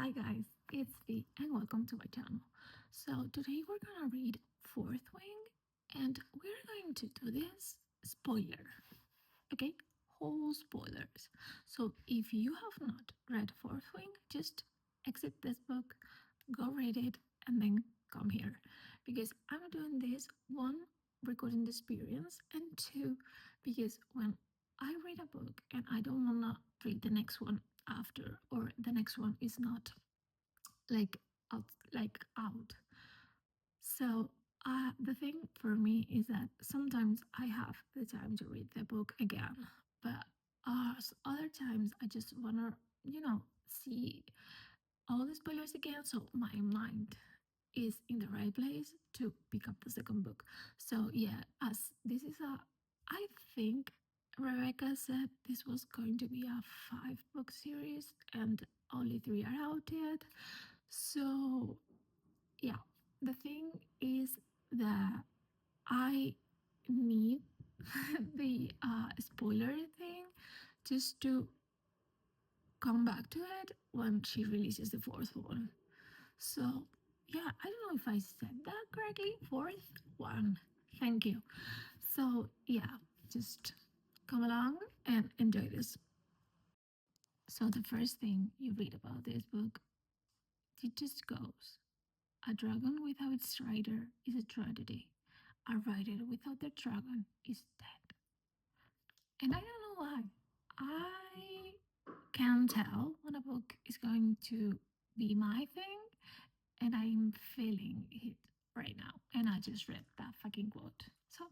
Hi guys, it's V and welcome to my channel. So today we're gonna read Fourth Wing and we're going to do this spoiler, okay? Whole spoilers. So if you have not read Fourth Wing, just exit this book, go read it, and then come here. Because I'm doing this, one, recording the experience, and two, because when I read a book and I don't wanna read the next one after, or the next one is not like out. So the thing for me is that sometimes I have the time to read the book again, but other times I just wanna, see all the spoilers again, so my mind is in the right place to pick up the second book. So yeah, as this is I think Rebecca said this was going to be a 5 book series and only 3 are out yet. So yeah, the thing is that I need the spoiler thing just to come back to it when she releases the fourth one. So yeah, I don't know if I said that correctly. Fourth one. Thank you. So yeah, just come along and enjoy this. So the first thing you read about this book, it just goes. A dragon without its rider is a tragedy. A rider without their dragon is dead. And I don't know why. I can tell when a book is going to be my thing, and I'm feeling it right now. And I just read that fucking quote. So,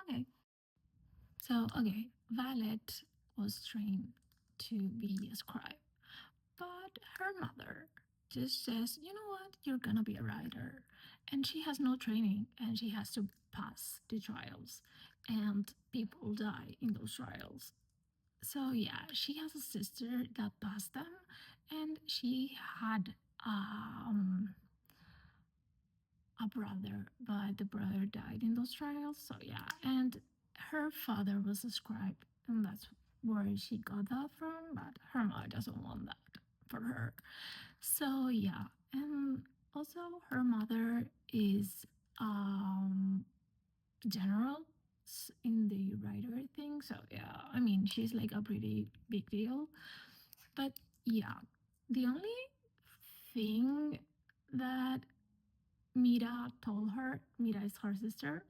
okay. Okay, Violet was trained to be a scribe, but her mother just says, you know what, you're gonna be a writer. And she has no training and she has to pass the trials, and people die in those trials. So, yeah, she has a sister that passed them, and she had a brother, but the brother died in those trials. So, yeah, and her father was a scribe, and that's where she got that from, but her mother doesn't want that for her. So yeah, and also her mother is general in the writer thing. So yeah, I mean she's like a pretty big deal. But yeah, the only thing that Mira told her, Mira is her sister,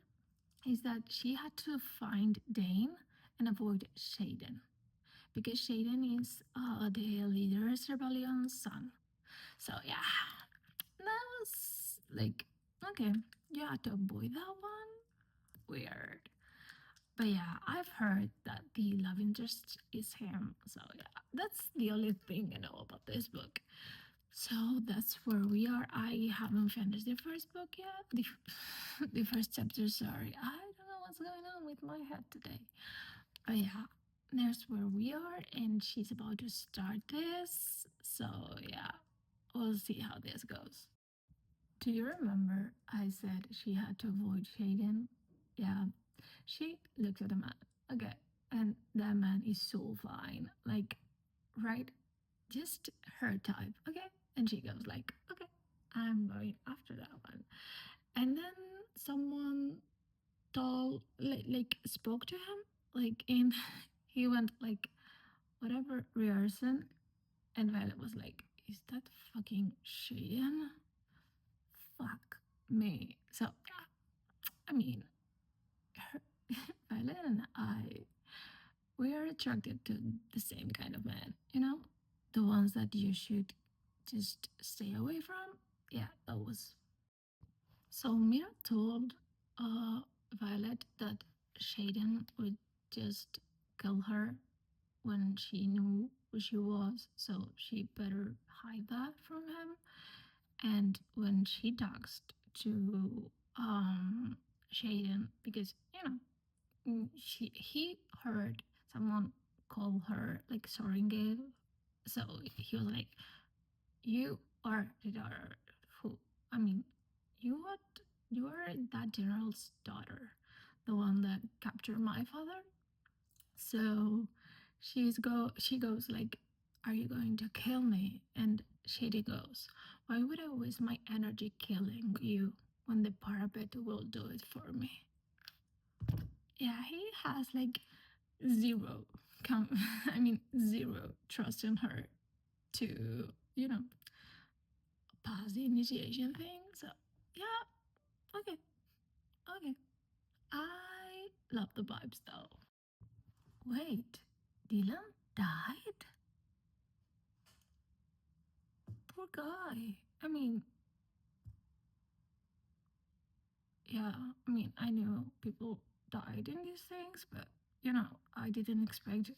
is that she had to find Dane and avoid Shaden because Shaden is the leader's rebellion's son. So yeah, that was like, okay, you had to avoid that one. Weird. But yeah, I've heard that the love interest is him. So yeah, that's the only thing I know about this book. So that's where we are. I haven't finished the first book yet. The first chapter, sorry. I don't know what's going on with my head today. But yeah, there's where we are, and she's about to start this. So yeah, we'll see how this goes. Do you remember I said she had to avoid Shaden? Yeah. She looks at a man. Okay. And that man is so fine. Like, right? Just her type. Okay. And she goes like, okay, I'm going after that one. And then someone told like spoke to him. Like in he went like whatever rehearsal, and Violet was like, is that fucking Shaden? Fuck me. So, I mean, her, Violet and I, we are attracted to the same kind of men, the ones that you should just stay away from. Yeah, that was. So Mira told Violet that Shaden would just kill her when she knew who she was, so she better hide that from him. And when she talks to Shaden, because he heard someone call her like Soringale, so he was like, "You are the daughter who? I mean, you what? You are that general's daughter, the one that captured my father." So she goes like, are you going to kill me? And Shady goes, why would I waste my energy killing you when the parapet will do it for me? Yeah, he has like zero, I mean, zero trust in her to, pass the initiation thing. So, yeah, okay, okay. I love the vibes though. Wait, Dylan died? Poor guy. I mean, yeah, I mean, I knew people died in these things, but I didn't expect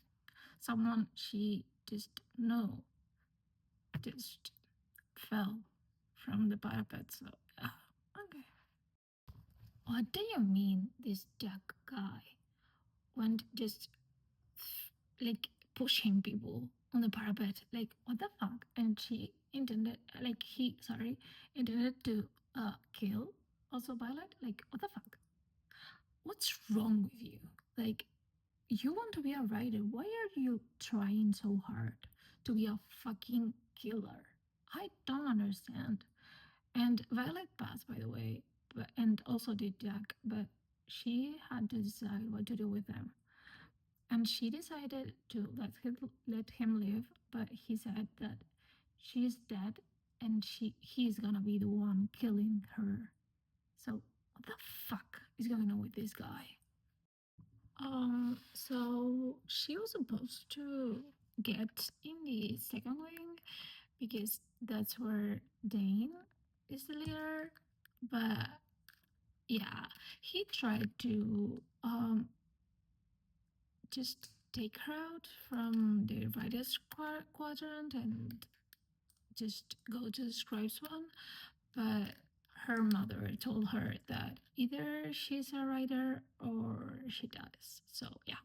someone she just know just fell from the parapet. So, yeah, okay. What do you mean, this Jack guy went just like pushing people on the parapet? Like, what the fuck? And she intended, like, intended to kill also Violet? Like, what the fuck? What's wrong with you? Like, you want to be a writer. Why are you trying so hard to be a fucking killer? I don't understand. And Violet passed, by the way, and also did Jack, but she had to decide what to do with them. And she decided to let him live, but he said that she's dead and he's gonna be the one killing her. So what the fuck is going on with this guy? So she was supposed to get in the second wing because that's where Dane is the leader. But yeah, he tried to just take her out from the writer's quadrant and just go to the scribes one. But her mother told her that either she's a writer or she dies. So yeah.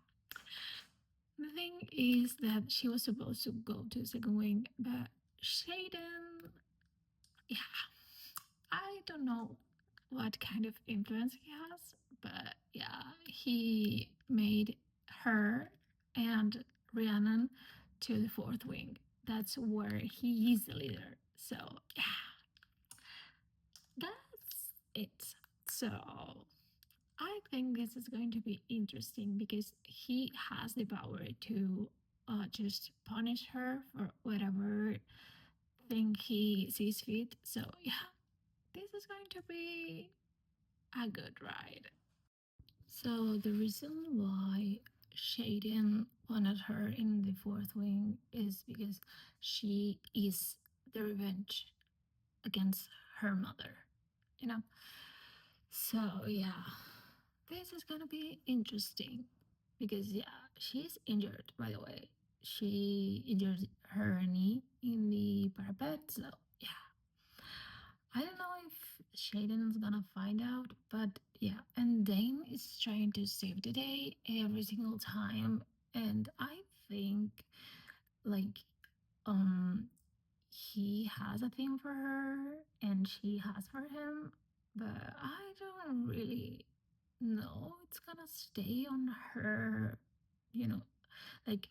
The thing is that she was supposed to go to second wing, but Shaden, yeah, I don't know what kind of influence he has, but yeah, he made her and Rhiannon to the fourth wing. That's where he is the leader. So yeah, that's it. So I think this is going to be interesting because he has the power to just punish her for whatever thing he sees fit. So yeah, this is going to be a good ride. So the reason why Shaden wanted her in the fourth wing is because she is the revenge against her mother, you know? So yeah, this is gonna be interesting because yeah, she's injured by the way. She injured her knee in the parapet, so yeah. I don't know if Shaden's gonna find out, but yeah, and Dane is trying to save the day every single time, and I think like um he has a thing for her and she has for him, but I don't really know it's gonna stay on her, you know, like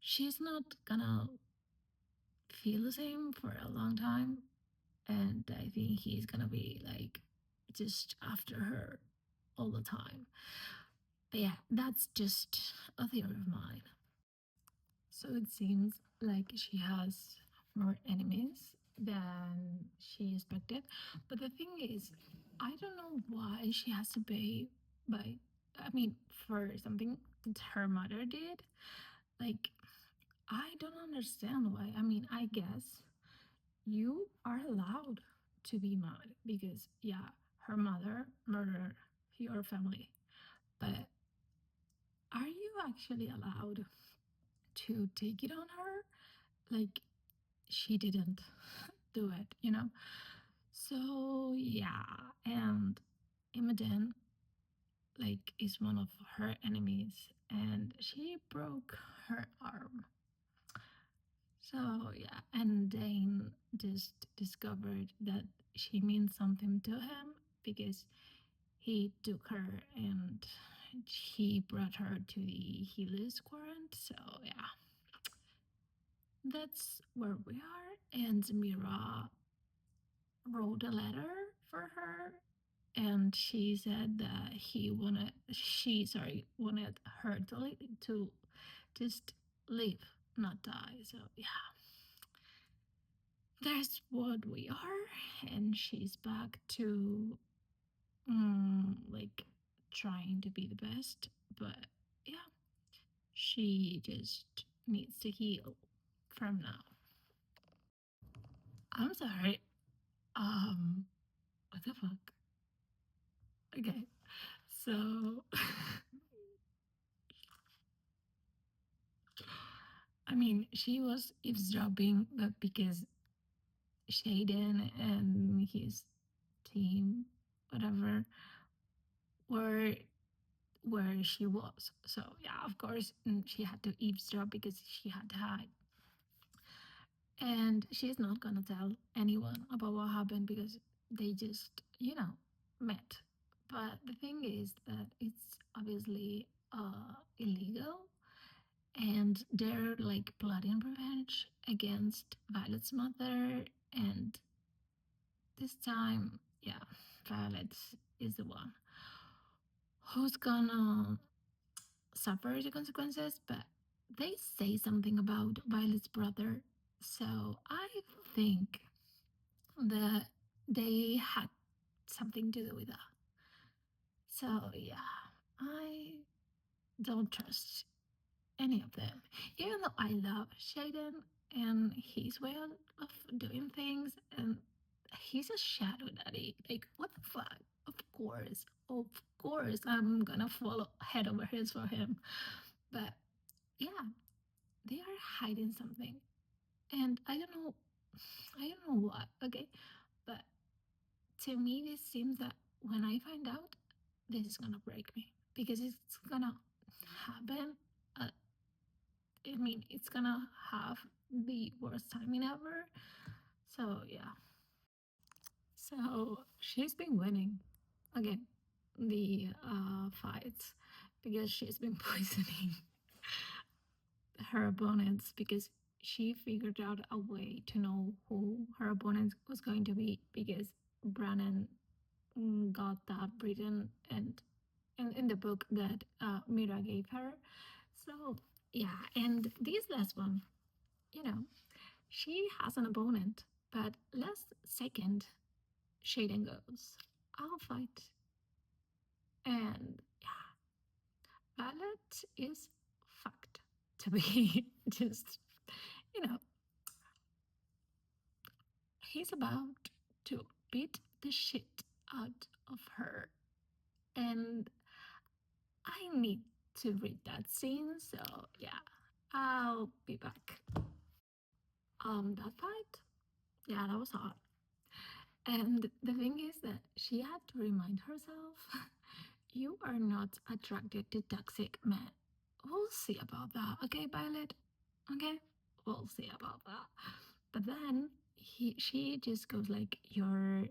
she's not gonna feel the same for a long time, and I think he's gonna be like just after her all the time. But yeah, that's just a theory of mine. So it seems like she has more enemies than she expected. But the thing is, I don't know why she has to pay by, I mean, for something that her mother did. Like, I don't understand why. I mean, I guess you are allowed to be mad because, yeah, her mother murdered your family. But are you actually allowed to take it on her? Like, she didn't do it. So yeah, and Imogen like is one of her enemies, and she broke her arm. So yeah, and Dane just discovered that she means something to him because he took her and he brought her to the Healer's Quarant. So yeah, that's where we are. and Mira wrote a letter for her, and she said that wanted her to just live, not die. So yeah, that's what we are, and she's back to like trying to be the best, but yeah, she just needs to heal from now. I'm sorry. What the fuck? Okay, so I mean, she was eavesdropping, but because Shaden and his team, whatever, were where she was. So yeah, of course, she had to eavesdrop because she had to hide. And she's not gonna tell anyone about what happened because they just, met. But the thing is that it's obviously illegal, and they're like plotting revenge against Violet's mother. And this time, yeah, Violet is the one who's gonna suffer the consequences. But they say something about Violet's brother, so I think that they had something to do with that. So yeah, I don't trust any of them. Even though I love Shaden and his way of doing things, and he's a shadow daddy. Like, what the fuck? Of course, I'm gonna follow head over heels for him. But yeah, they are hiding something, and I don't know what. Okay, but to me, this seems that when I find out, this is gonna break me because it's gonna happen. Uh, I mean, it's gonna have the worst timing ever. So yeah. So she's been winning again the fights because she's been poisoning her opponents because she figured out a way to know who her opponent was going to be because Brannon got that written and in the book that Mira gave her. So yeah, and this last one, you know, she has an opponent, but last second, Shaden goes, "I'll fight," and yeah, Violet is fucked to be just, you know, he's about to beat the shit out of her, and I need to read that scene. So yeah, I'll be back. That fight, yeah, that was hard. And the thing is that she had to remind herself, you are not attracted to toxic men. We'll see about that, okay, Violet? Okay, we'll see about that. But then she just goes like, "You're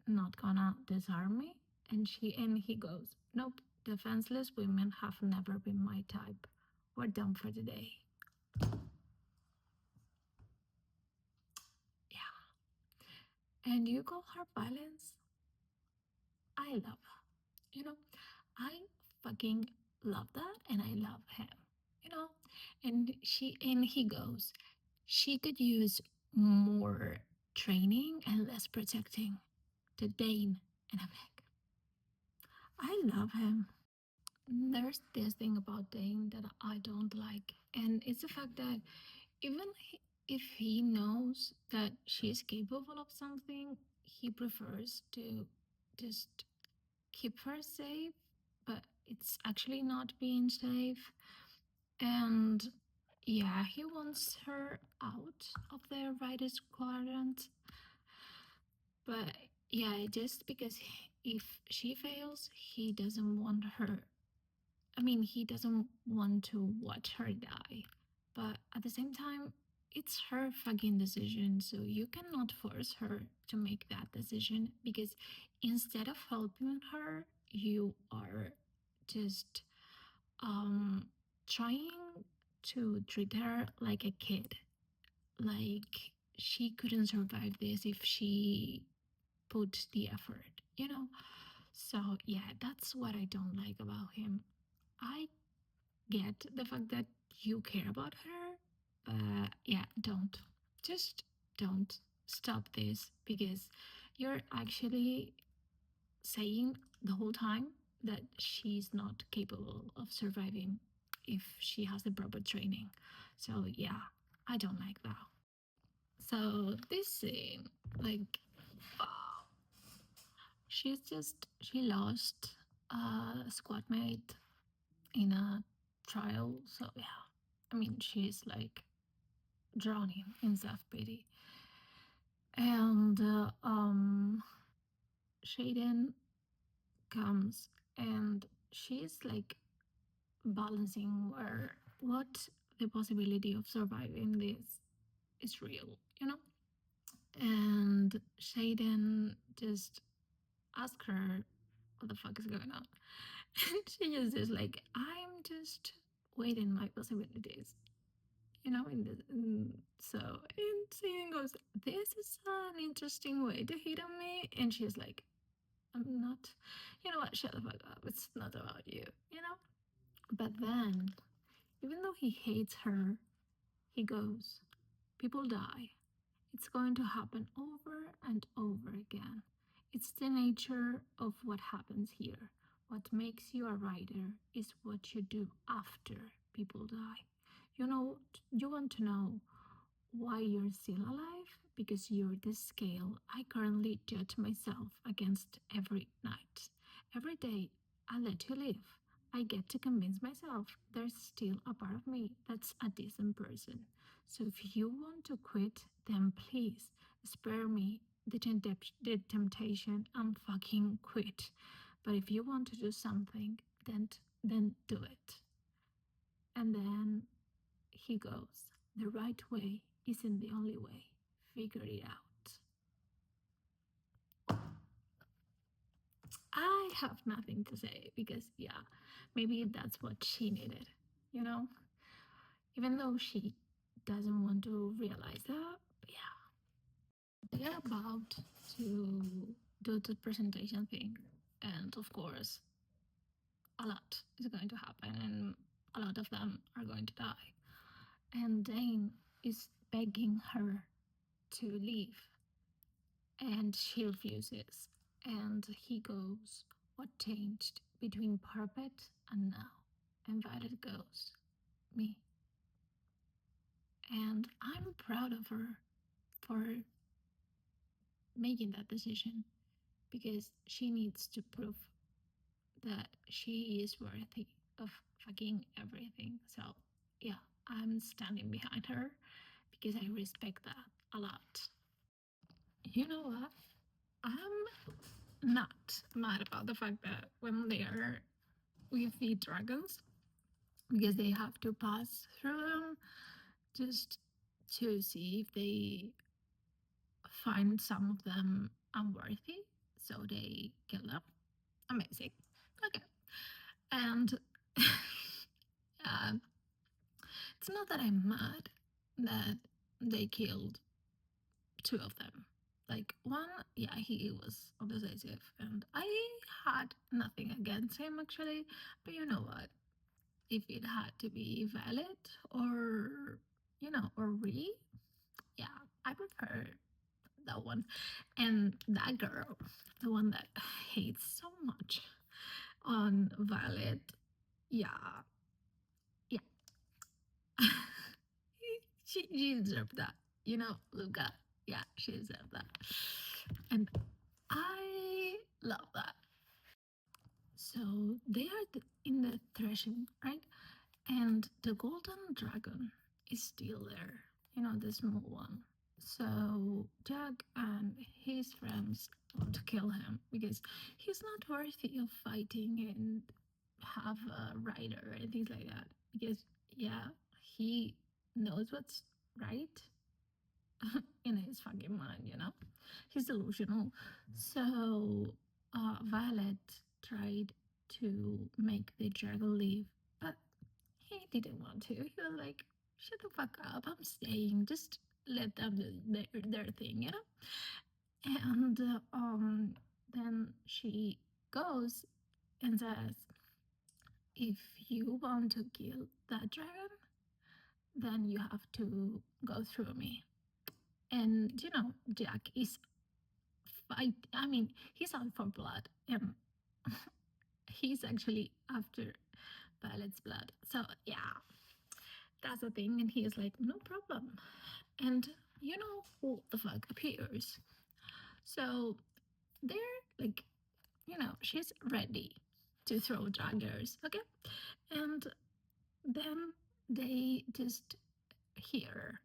not gonna disarm me," and he goes, "Nope, defenseless women have never been my type. We're done for today." Yeah, and you call her violence? I love that. You know, I fucking love that, and I love him. You know, and he goes, she could use more training and less protecting to Dane, and I'm like, I love him. There's this thing about Dane that I don't like, and it's the fact that even if he knows that she's capable of something, he prefers to just keep her safe, but it's actually not being safe. And yeah, he wants her out of the writer's quadrant. But yeah, just because if she fails, he doesn't want her. I mean, he doesn't want to watch her die. But at the same time, it's her fucking decision. So you cannot force her to make that decision because instead of helping her, you are just trying to treat her like a kid. Like she couldn't survive this if she put the effort, you know? So, yeah, that's what I don't like about him. I get the fact that you care about her, but yeah, don't. Just don't stop this because you're actually saying the whole time that she's not capable of surviving if she has the proper training. So, yeah, I don't like that. So, this scene, like, wow, she lost a squad mate in a trial. So, yeah, I mean, she's like drowning in self pity. And Shaden comes and she's like balancing where what the possibility of surviving this is real, you know? And Shaden just asks her what the fuck is going on. And she just is like, I'm just weighing my possibilities, you know, so and Shaden goes, this is an interesting way to hit on me. And she's like, I'm not, you know what, shut the fuck up. It's not about you, you know? But then, even though he hates her, he goes, people die. It's going to happen over and over again. It's the nature of what happens here. What makes you a writer is what you do after people die. You know, you want to know why you're still alive? Because you're the scale I currently judge myself against every night. Every day I let you live, I get to convince myself there's still a part of me that's a decent person. So if you want to quit, then please spare me the temptation and fucking quit. But if you want to do something, then do it. And then he goes, the right way isn't the only way. Figure it out. I have nothing to say because, yeah, maybe that's what she needed, you know? Even though she doesn't want to realize that, yeah. They're about to do the presentation thing. And of course, a lot is going to happen, and a lot of them are going to die. And Dane is begging her to leave, and she refuses. And he goes, what changed between Parpet and now? And Violet goes, me. And I'm proud of her for making that decision because she needs to prove that she is worthy of fucking everything. So, yeah, I'm standing behind her because I respect that a lot. You know what? I'm not mad about the fact that when they are with the dragons, because they have to pass through them just to see if they find some of them unworthy, so they kill them. Amazing. Okay. And it's not that I'm mad that they killed two of them. Like one, yeah, he was undecisive, and I had nothing against him actually. But you know what? If it had to be valid or or Ree, yeah, I prefer that one. And that girl, the one that hates so much on Violet, yeah, yeah, she deserved that. You know, Luca, yeah, she deserved that. And I love that. So they are in the threshing, right? And the golden dragon is still there, you know, the small one. So Jack and his friends want to kill him because he's not worthy of fighting and have a rider and things like that. Because, yeah, he knows what's right in his fucking mind, you know? He's delusional. So Violet tried to make the dragon leave, but he didn't want to. He was like, shut the fuck up, I'm staying. Just let them do their thing, you know? And then she goes and says, if you want to kill that dragon, then you have to go through me. And you know, Jack is I mean, he's out for blood, and he's actually after Violet's blood. So yeah, that's the thing. And he is like, no problem. And you know who the fuck appears? So they're like, you know, she's ready to throw daggers, okay? And then they just hear.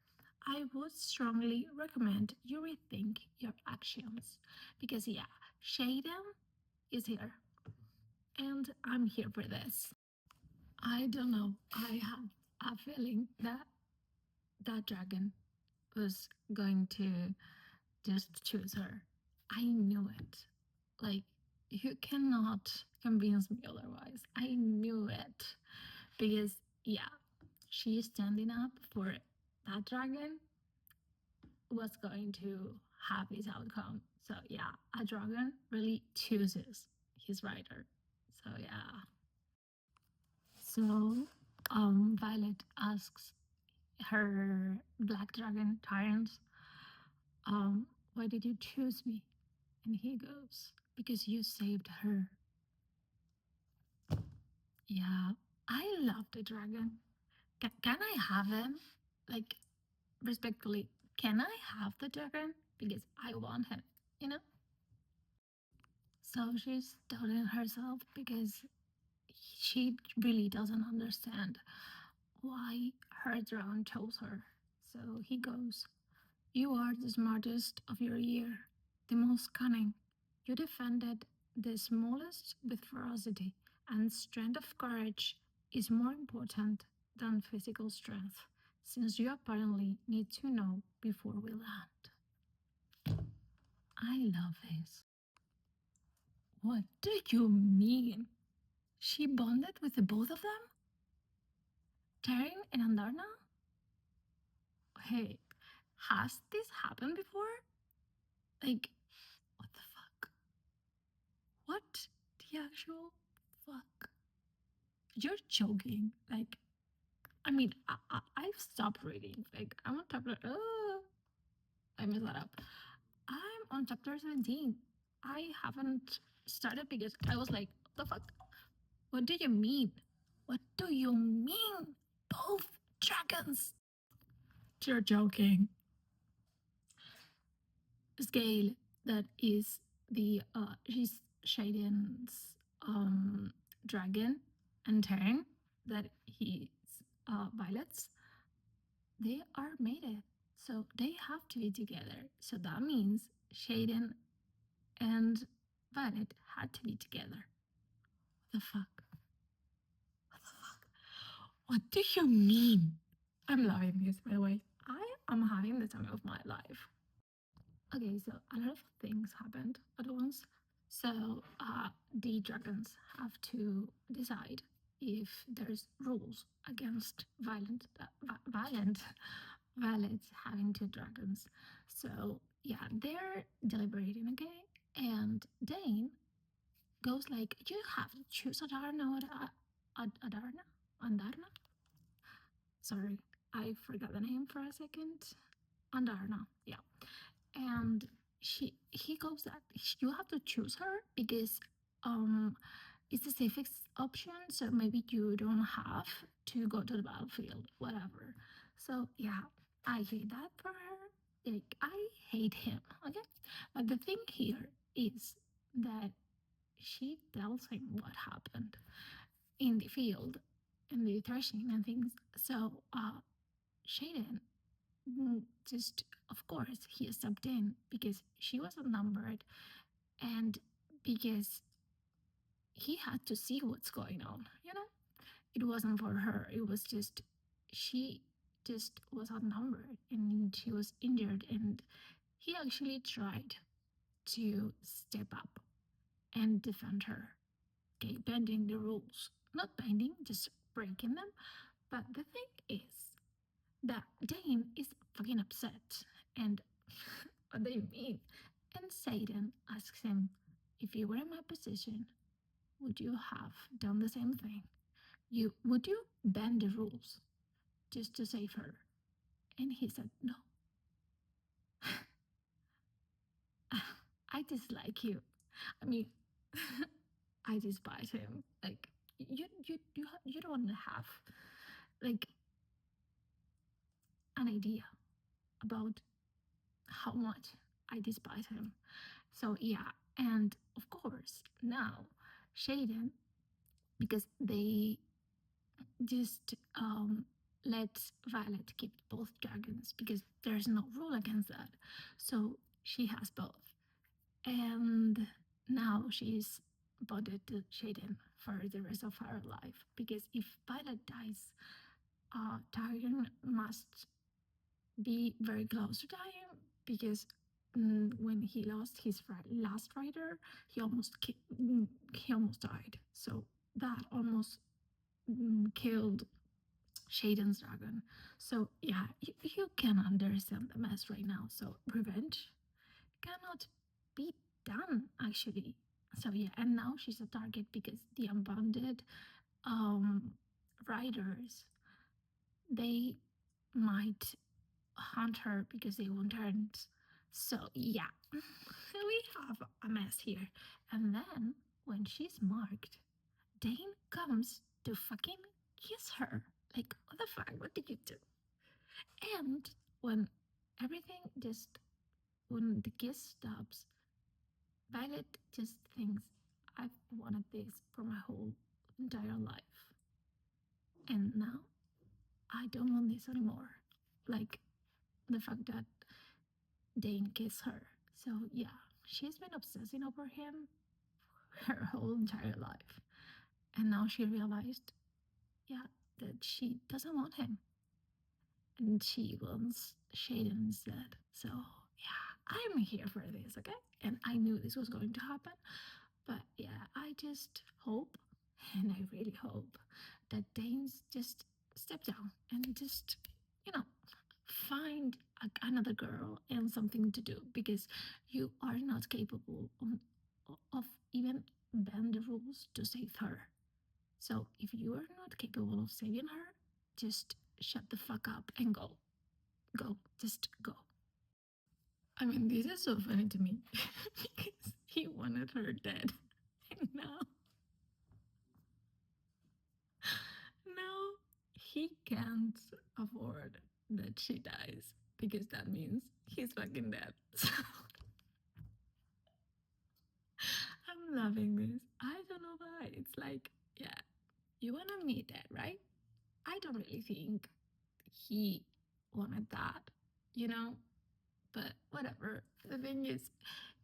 I would strongly recommend you rethink your actions because, yeah, Shaden is here and I'm here for this. I don't know. I have a feeling that that dragon was going to just choose her. I knew it. Like, you cannot convince me otherwise. I knew it. Because, yeah, she standing up for that dragon was going to have his outcome. So, yeah, a dragon really chooses his rider. So, yeah. So, Violet asks her black dragon tyrants, why did you choose me? And he goes, because you saved her. Yeah, I love the dragon. Can I have him? Like, respectfully, can I have the dragon? Because I want him, you know? So she's doubting herself because she really doesn't understand why her drone chose her. So he goes, you are the smartest of your year, the most cunning. You defended the smallest with ferocity, and strength of courage is more important than physical strength, since you apparently need to know before we land. I love this. What do you mean? She bonded with the both of them? Taryn and Andarna? Hey, has this happened before? Like, what the fuck? What the actual fuck? You're joking. Like, I mean, I've stopped reading. Like, I'm on chapter. I messed that up. I'm on chapter 17. I haven't started because I was like, the fuck? What do you mean? What do you mean? Both dragons. You're joking. Scale that is the she's Shaden's dragon and Terran that he's Violet's, they are mated. So they have to be together. So that means Shaden and Violet had to be together. What the fuck? What the fuck? What do you mean? I'm loving this, by the way. I am having the time of my life. Okay, so a lot of things happened at once. So the dragons have to decide if there's rules against violence having two dragons. So yeah, they're deliberating, okay? And Dane goes like, "You have to choose Adarna or Adarna, Andarna." Sorry, I forgot the name for a second. Andarna, yeah. And he goes that you have to choose her because um it's the safest option, so maybe you don't have to go to the battlefield, whatever. So yeah, I hate that for her. Like, I hate him, okay? But the thing here is that she tells him what happened in the field and the threshing and things. So Shaden, just, of course, he stepped in because she was outnumbered and because he had to see what's going on, you know? It wasn't for her, it was just, she just was outnumbered and she was injured, and he actually tried to step up and defend her. Okay, bending the rules. Not bending, just breaking them. But the thing is that Dane is fucking upset. And what do you mean? And Satan asks him, if you were in my position, would you have done the same thing? Would you bend the rules just to save her? And he said, no. I dislike you. I mean, I despise him. Like you don't have like an idea about how much I despise him. So yeah, and of course now Shaden, because they just let Violet keep both dragons because there's no rule against that. So she has both. And now she's bonded to Shaden for the rest of her life because if Violet dies, Tyrion must be very close to dying because when he lost his last rider, he almost died. So that almost killed Shaden's dragon. So yeah, you can understand the mess right now. So revenge cannot be done actually. So yeah, and now she's a target because the unbounded um riders, they might hunt her because they want turns. So yeah, we have a mess here. And then when she's marked, Dane comes to fucking kiss her. Like, what the fuck? What did you do? And when everything just, when the kiss stops, Violet just thinks, I've wanted this for my whole entire life. And now I don't want this anymore. Like, the fact that Dane kissed her. So, yeah, she's been obsessing over him her whole entire life. And now she realized, yeah, that she doesn't want him. And she wants Shaden instead. So, yeah, I'm here for this, okay? And I knew this was going to happen. But yeah, I just hope, and I really hope, that Danes just step down and just, you know, find another girl and something to do because you are not capable of even bend the rules to save her. So if you are not capable of saving her, just shut the fuck up and go. Go. Just go. I mean, this is so funny to me because he wanted her dead. And now he can't afford that she dies because that means he's fucking dead. So I'm loving this. I don't know why. It's like, yeah, you wanna meet that, right? I don't really think he wanted that, you know? But whatever. The thing is,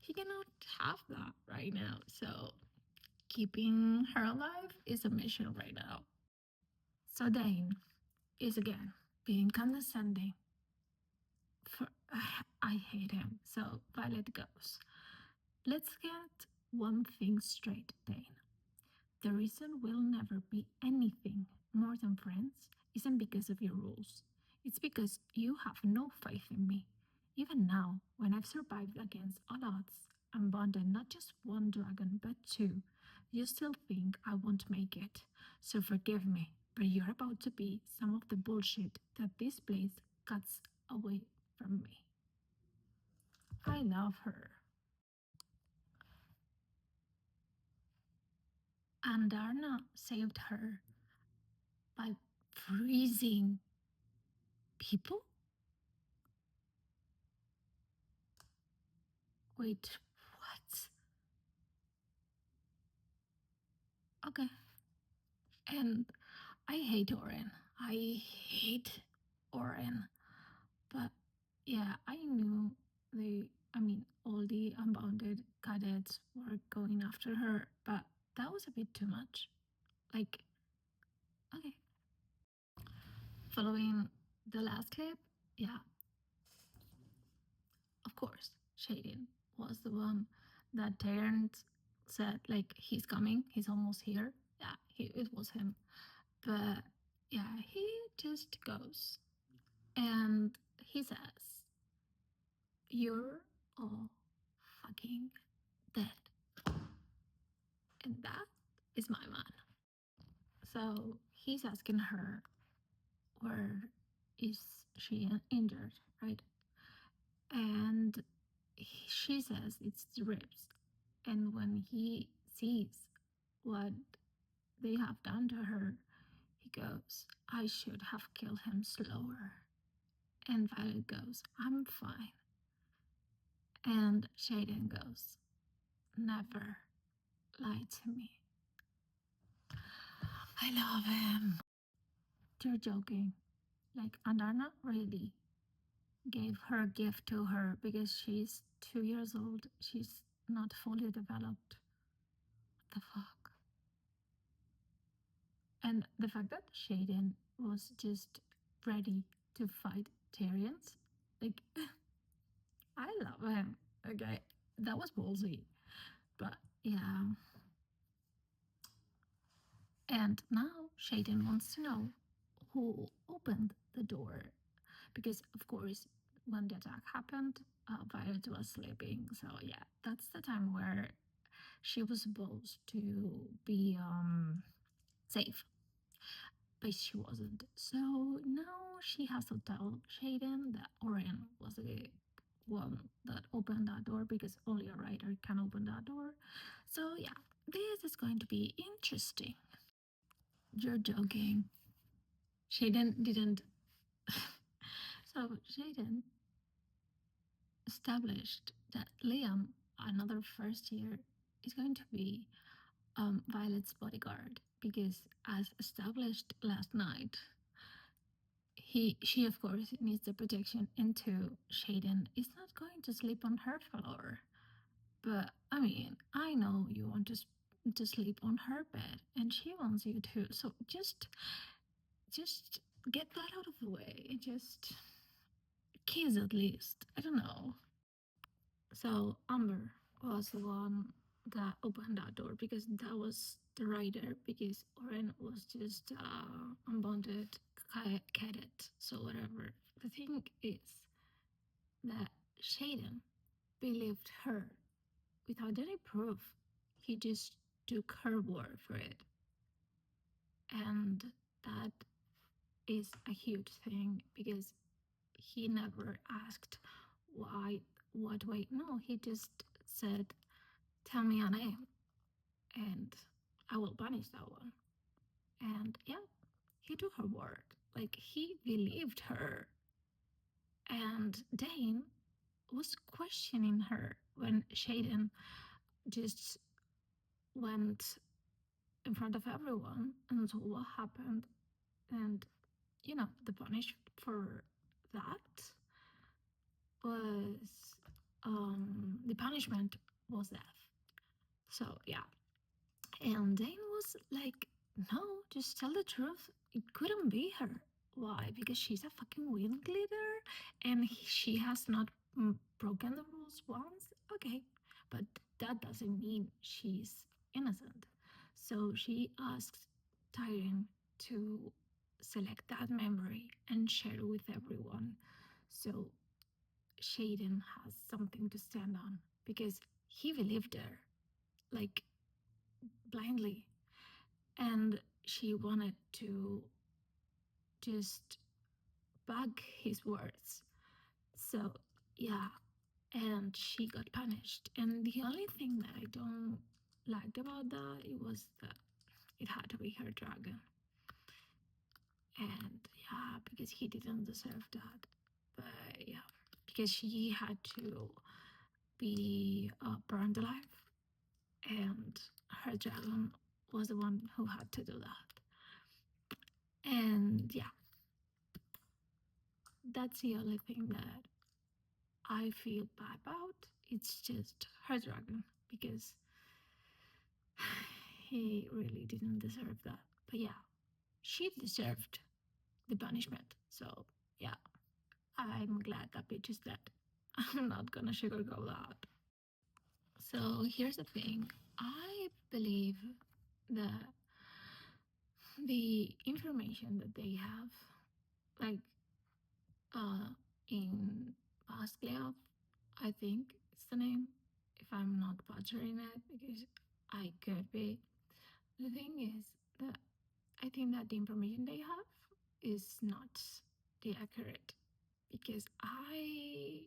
he cannot have that right now. So keeping her alive is a mission right now. So Dane is again being condescending. For I hate him. So Violet goes. Let's get one thing straight, Dane. The reason we'll never be anything more than friends isn't because of your rules. It's because you have no faith in me. Even now, when I've survived against all odds and bonded not just one dragon but two, you still think I won't make it. So forgive me, but you're about to be some of the bullshit that this place cuts away from me. I love her. And Darna saved her by freezing people? Wait, what? Okay. And I hate Oren. I hate Oren. But yeah, I knew all the unbounded cadets were going after her, but that was a bit too much. Like, okay. Following the last clip, yeah, of course, Shaden was the one that turned, said, like, he's coming, he's almost here. Yeah, it was him. But yeah, he just goes and he says, "You're all fucking dead." And that is my man. So he's asking her, where is she injured, right? And she says it's the ribs. And when he sees what they have done to her, he goes, "I should have killed him slower." And Violet goes, "I'm fine." And Shaden goes, "Never lie to me." I love him. You're joking. Like, Andarna really gave her gift to her because she's 2 years old. She's not fully developed. What the fuck? And the fact that Shaden was just ready to fight Tyrians, like, I love him. Okay, that was ballsy. But yeah. And now Shaden wants to know who opened the door. Because, of course, when the attack happened, Violet was sleeping. So, yeah, that's the time where she was supposed to be safe, but she wasn't. So now she has to tell Shaden that Orion was the one that opened that door because only a writer can open that door. So yeah, this is going to be interesting. You're joking. Shaden didn't. So Shaden established that Liam, another first year, is going to be Violet's bodyguard because, as established last night, she of course needs the protection into Shaden is not going to sleep on her floor. But I mean, I know you want to sleep on her bed and she wants you to. So just get that out of the way and just kiss at least. I don't know. So Amber was the one that opened that door because that was the rider because Oren was just unbonded cadet. So whatever. The thing is that Shaden believed her without any proof. He just took her word for it. And that is a huge thing because he never asked why, what way. No, he just said, "Tell me a name and I will punish that one." And yeah, he took her word. Like, he believed her. And Dane was questioning her when Shaden just went in front of everyone and told what happened. And, the punish for that was the punishment was death. So yeah. And Dane was like, "No, just tell the truth. It couldn't be her." Why? Because she's a fucking wind leader and she has not broken the rules once? Okay. But that doesn't mean she's innocent. So she asks Tyrion to select that memory and share it with everyone. So Shaden has something to stand on because he believed her, like, blindly. And she wanted to just bug his words. So, yeah, and she got punished. And the only thing that I don't liked about that it was that it had to be her dragon. And yeah, because he didn't deserve that. But yeah, because she had to be burned alive, and her dragon was the one who had to do that. And yeah, that's the only thing that I feel bad about. It's just her dragon because he really didn't deserve that. But yeah, she deserved the punishment. So yeah, I'm glad that bitch is dead. I'm not gonna sugarcoat that. So here's the thing. I believe that the information that they have, like, in Basquiat, I think it's the name, if I'm not butchering it, because I could be. The thing is that I think that the information they have is not the accurate, because I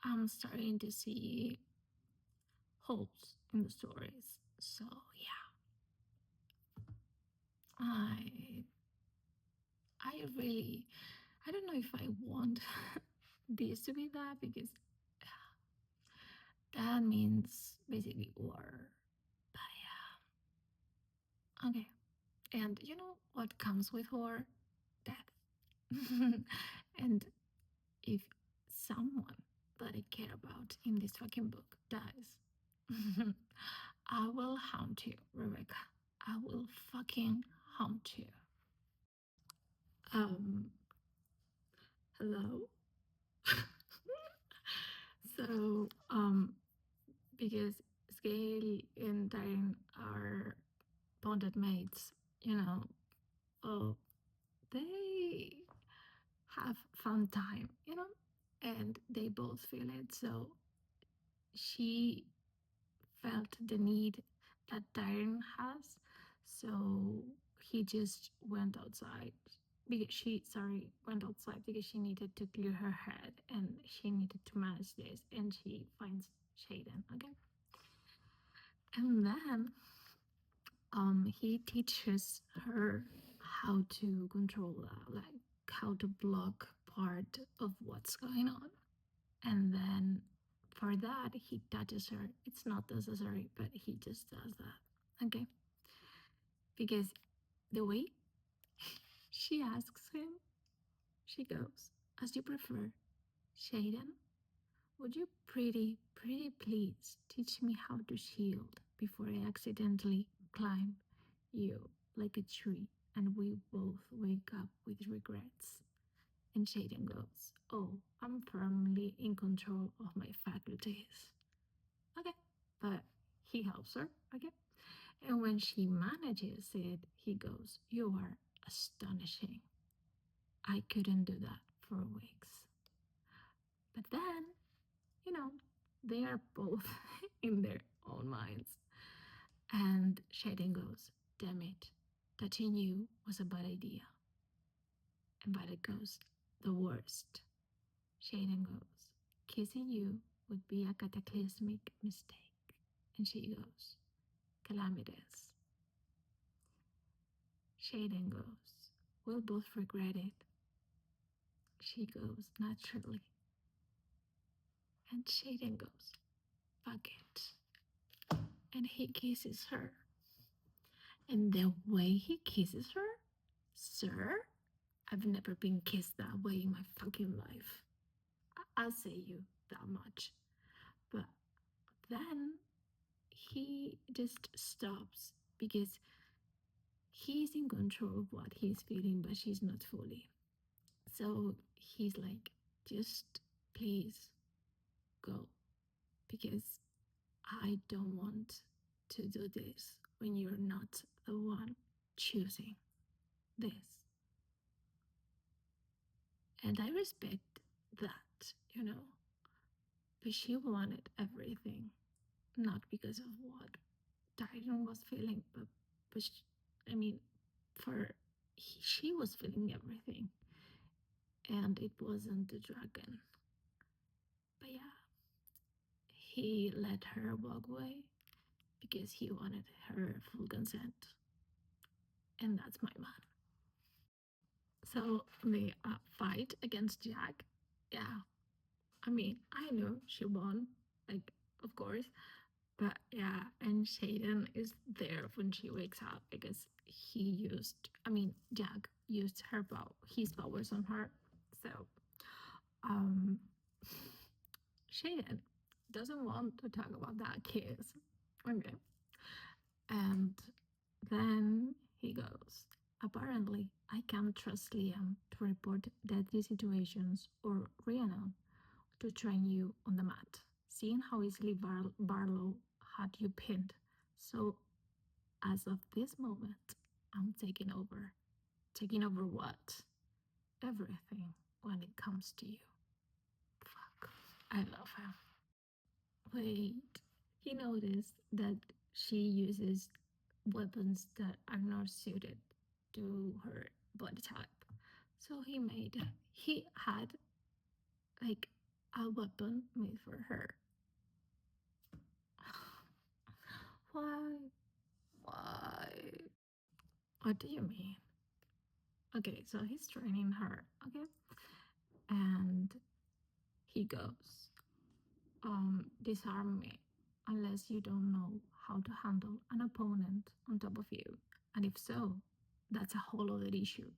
am starting to see holes in the stories. So yeah, I I really I don't know if I want this to be that, because that means basically war. But yeah, okay. And you know what comes with war? Death. And if someone that I care about in this fucking book dies, I will haunt you, Rebecca. I will fucking haunt you. Um, hello? So, because Scale and Darren are bonded mates, you know, oh, they have fun time, you know, and they both feel it. So she felt the need that Darren has, so he just went outside. Because she, sorry, went outside because she needed to clear her head and she needed to manage this. And she finds Shaden, okay? And then he teaches her how to control that, like how to block part of what's going on. And then for that, he touches her. It's not necessary, but he just does that. Okay? Because the way she asks him, she goes, as you prefer, Shaden, would you pretty please teach me how to shield before I accidentally climb you like a tree and we both wake up with regrets? And Shaden goes, oh, I'm firmly in control of my faculties. Okay, but he helps her, okay? And when she manages it, he goes, you are astonishing. I couldn't do that for weeks. But then, you know, they are both in their own minds. And Shaden goes, damn it, touching you was a bad idea. And Violet goes, the worst. Shaden goes, kissing you would be a cataclysmic mistake. And she goes, calamitous. Shaden goes, we'll both regret it. She goes, naturally. And Shaden goes, fuck it. And he kisses her. And the way he kisses her, sir, I've never been kissed that way in my fucking life. I'll say you that much. But then he just stops because he's in control of what he's feeling, but she's not fully. So he's like, just please go, because I don't want to do this when you're not the one choosing this. And I respect that, you know, but she wanted everything, not because of what Darren was feeling, but she, I mean, for she was feeling everything, and it wasn't the dragon. But yeah, he let her walk away because he wanted her full consent, and that's my man. So they fight against Jack. Yeah, I mean, I know she won, like, of course, but yeah, and Shaden is there when she wakes up because Jack used his powers on her. So, um, Shaden doesn't want to talk about that kiss. Okay. And then he goes, apparently, I can't trust Liam to report deadly situations or Rhiannon to train you on the mat, seeing how easily Barlow had you pinned. So, as of this moment, I'm taking over. Taking over what? Everything when it comes to you. I love him. Wait, he noticed that she uses weapons that are not suited to her body type. So he had like a weapon made for her. Why? Why? What do you mean? Okay, so he's training her, okay? And he goes, disarm me unless you don't know how to handle an opponent on top of you. And if so, that's a whole other issue.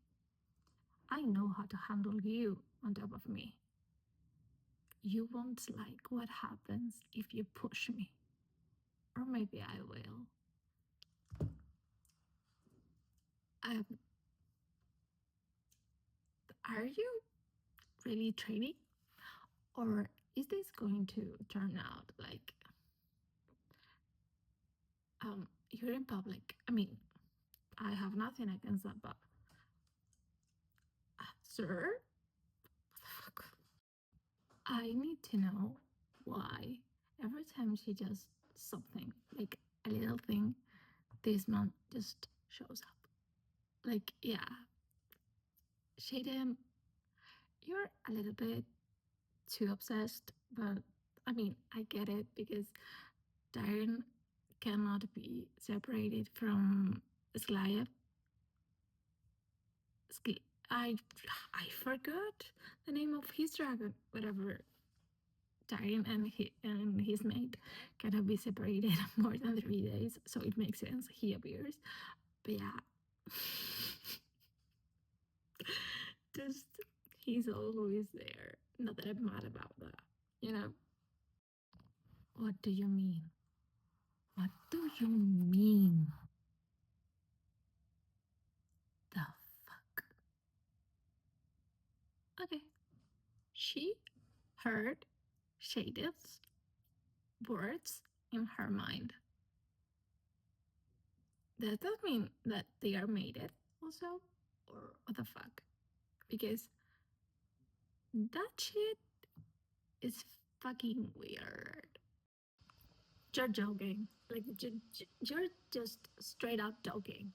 I know how to handle you on top of me. You won't like what happens if you push me. Or maybe I will. Um, are you really training? Or is this going to turn out like you're in public? I mean, I have nothing against that, but sir, fuck. I need to know why every time she does something, like a little thing, this man just shows up. Like, yeah, Shaden, you're a little bit too obsessed, but I mean, I get it because Darren cannot be separated from Sklia. I I forgot the name of his dragon. Whatever. Darren and his mate cannot be separated more than 3 days, so it makes sense he appears. But yeah, just he's always there. Not that I'm mad about that, you know. What do you mean? What do you mean? The fuck? Okay. She heard Shaded's words in her mind. Does that mean that they are mated also? Or what the fuck? Because that shit is fucking weird. You're joking. Like, you're just straight up joking.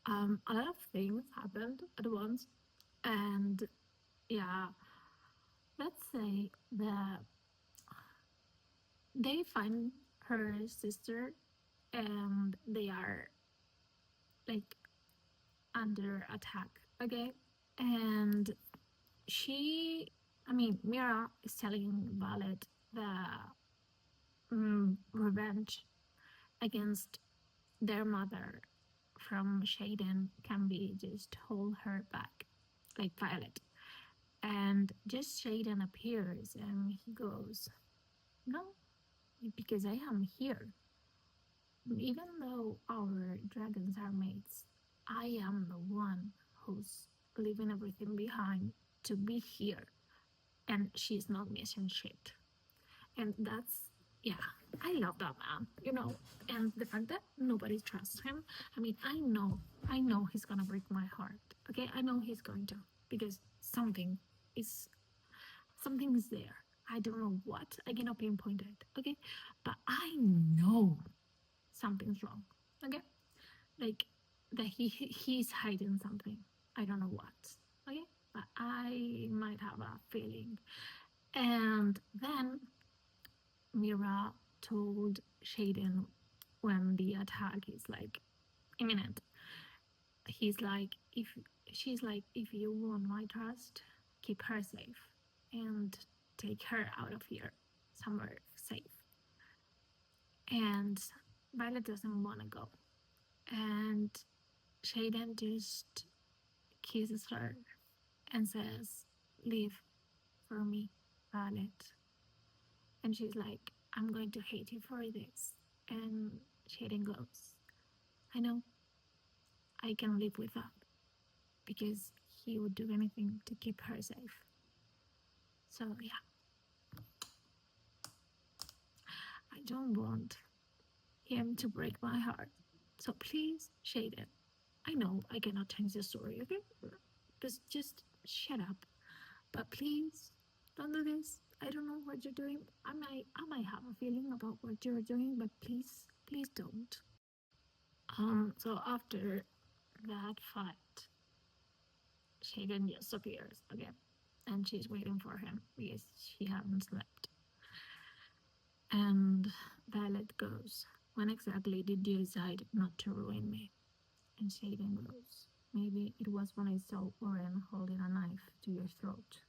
A lot of things happened at once. And yeah, let's say that they find her sister and they are like under attack, okay? And I mean, Mira is telling Violet that revenge against their mother from Shaden can be just hold her back, like Violet. And just Shaden appears and he goes, no, because I am here. Even though our dragons are mates, I am the one who's leaving everything behind to be here. And she's not missing shit. And that's, yeah, I love that man, you know. And the fact that nobody trusts him, I mean, I know he's gonna break my heart. Okay, I know he's going to, because is something is there. I don't know what. I cannot pinpoint it. Okay, but I know something's wrong. Okay, like that he's hiding something. I don't know what. Okay, but I might have a feeling. And then Mira told Shaden when the attack is like imminent. He's like, if she's like, if you want my trust, keep her safe and take her out of here, somewhere safe. And Violet doesn't want to go. And Shaden just kisses her and says, leave for me, Violet. And she's like, I'm going to hate you for this. And Shaden goes, I know, I can live with that because he would do anything to keep her safe. So, yeah, I don't want him to break my heart. So, please, Shaden, I know I cannot change the story, okay? Just shut up. But please, don't do this. I don't know what you're doing. I might have a feeling about what you're doing, but please don't. So after that fight, Shaden just appears again, and she's waiting for him because she hasn't slept. And Violet goes, "When exactly did you decide not to ruin me?" And Shaden goes, "Maybe it was when I saw Oren holding a knife to your throat.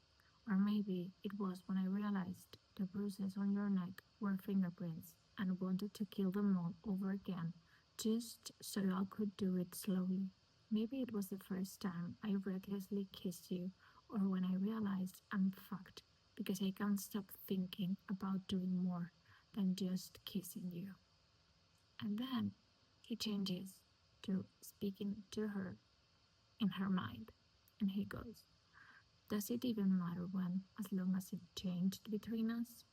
Or maybe it was when I realized the bruises on your neck were fingerprints and wanted to kill them all over again, just so I could do it slowly. Maybe it was the first time I recklessly kissed you, or when I realized I'm fucked because I can't stop thinking about doing more than just kissing you." And then he changes to speaking to her in her mind. And he goes, "Does it even matter when, as long as it changed between us?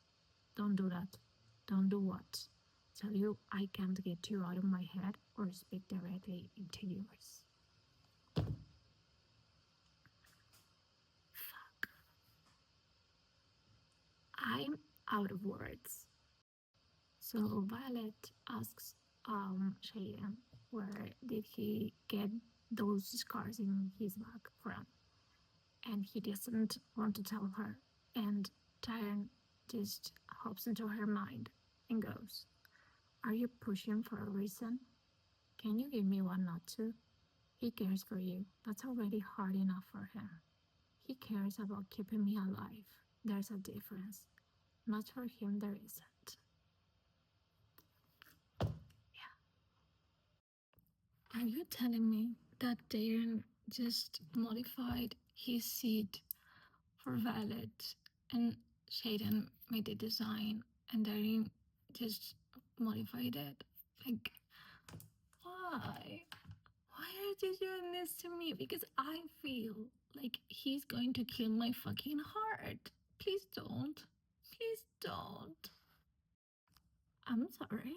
Don't do that. Don't do what? Tell you I can't get you out of my head or speak directly into yours." I'm out of words. So Violet asks Shaden, where did he get those scars in his back from? And he doesn't want to tell her. And Tyron just hops into her mind and goes, "Are you pushing for a reason? Can you give me one not to? He cares for you. That's already hard enough for him. He cares about keeping me alive. There's a difference. Not for him, there isn't." Are you telling me that Darren just modified his seed for Violet and Shaden made the design and Darren just modified it? Like, why? Why are you doing this to me? Because I feel like he's going to kill my fucking heart. Please don't. Please don't. I'm sorry.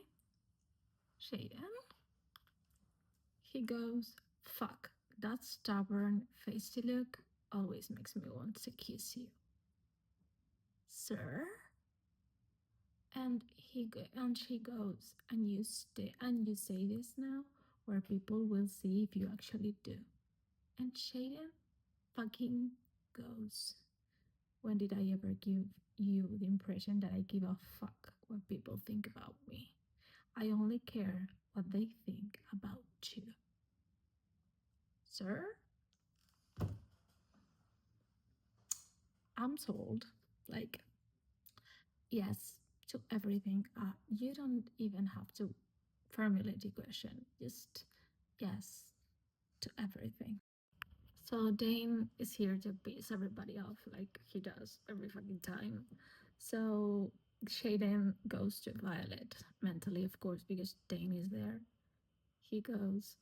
Shaden? He goes, "Fuck, that stubborn, feisty look always makes me want to kiss you." "Sir?" And she goes, "And you say this now, where people will see if you actually do." And Shaden fucking goes, "When did I ever give you the impression that I give a fuck what people think about me? I only care what they think about you." "Sir?" I'm told, like, yes to everything. You don't even have to formulate the question. Just yes to everything. So Dane is here to piss everybody off like he does every fucking time. So Shaden goes to Violet mentally, of course, because Dane is there. He goes,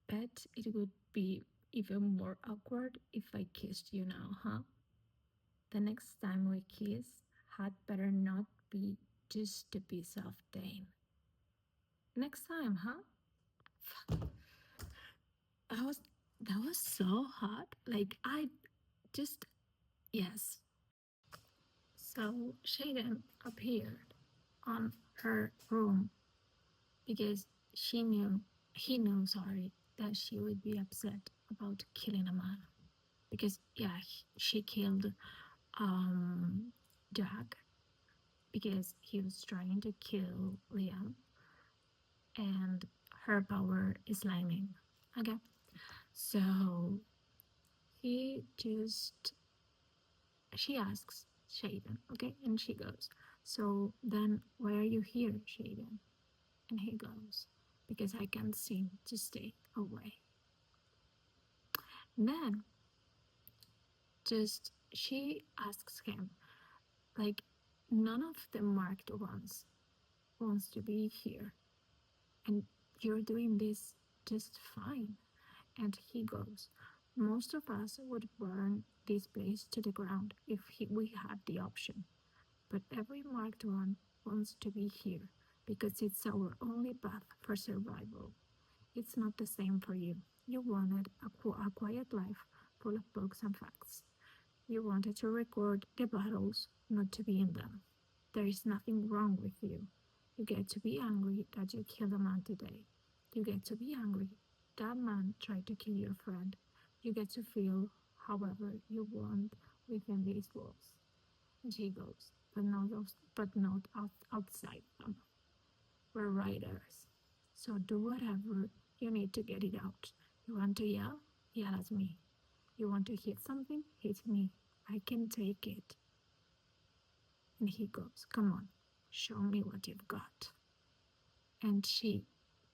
"Bet it would be even more awkward if I kissed you now, huh? The next time we kiss had better not be just to piss off Dane. Next time, huh?" That was that was so hot. Like I just yes. So Shaden appeared on her room because he knew, sorry, that she would be upset about killing a man. Because yeah, she killed Jack because he was trying to kill Liam, and her power is lightning. Okay, so he just she asks Shaden, okay, and she goes, "So then, why are you here, Shaden?" And he goes, "Because I can't seem to stay away." And then just she asks him, like, none of the marked ones wants to be here, and you're doing this just fine. And he goes, "Most of us would burn this place to the ground if we had the option. But every marked one wants to be here because it's our only path for survival. It's not the same for you. You wanted a quiet life full of books and facts. You wanted to record the battles not to be in them. There is nothing wrong with you. You get to be angry that you killed a man today. You get to be angry that man tried to kill your friend. You get to feel however you want within these walls. And she goes, but not outside them. We're writers. So do whatever you need to get it out. You want to yell? Yell at me. You want to hit something? Hit me. I can take it. And he goes, come on, show me what you've got. And she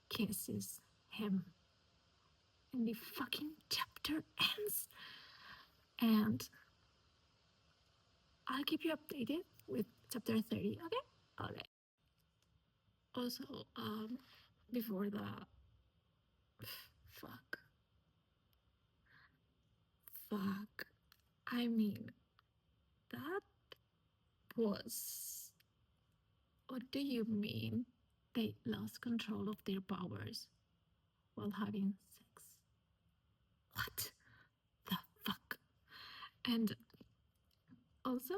kisses him. And the fucking chapter ends. And I'll keep you updated with chapter 30, okay? Okay. Also, before that, fuck, fuck. I mean, that was. What do you mean? They lost control of their powers while having sex. What the fuck? And also,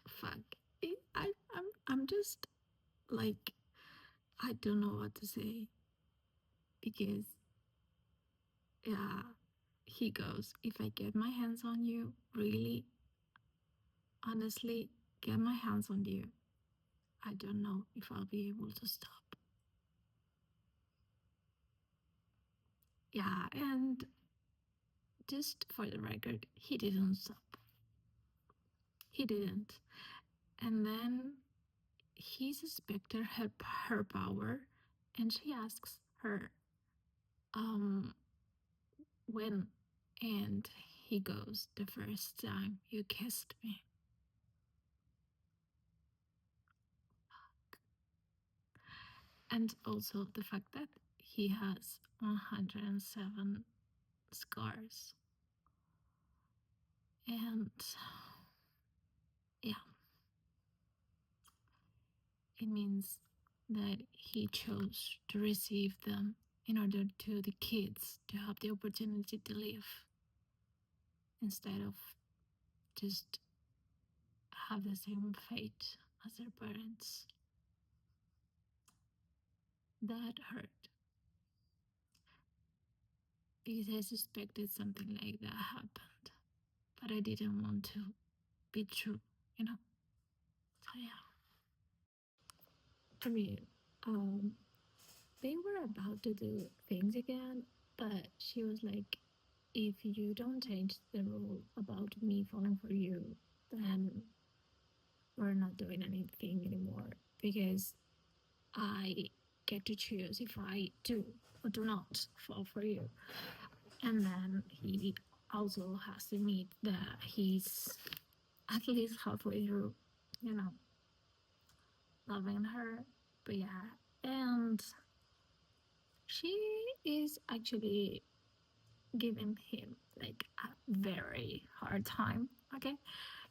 fuck. I'm just like, I don't know what to say because, yeah, he goes, if I get my hands on you, really, honestly, get my hands on you, I don't know if I'll be able to stop. Yeah, and just for the record, he didn't stop. He didn't. And then he suspected her power, and she asks her, um, when? And he goes, the first time you kissed me. And also the fact that he has 107 scars. And yeah, it means that he chose to receive them in order to the kids to have the opportunity to live instead of just have the same fate as their parents. That hurt because I suspected something like that happened, but I didn't want to be true, you know? So yeah. I mean, um, they were about to do things again, but she was like, if you don't change the rule about me falling for you, then we're not doing anything anymore because I get to choose if I do or do not fall for you. And then he also has to admit that he's at least halfway through, you know, loving her. But yeah, and she is actually giving him like a very hard time, okay?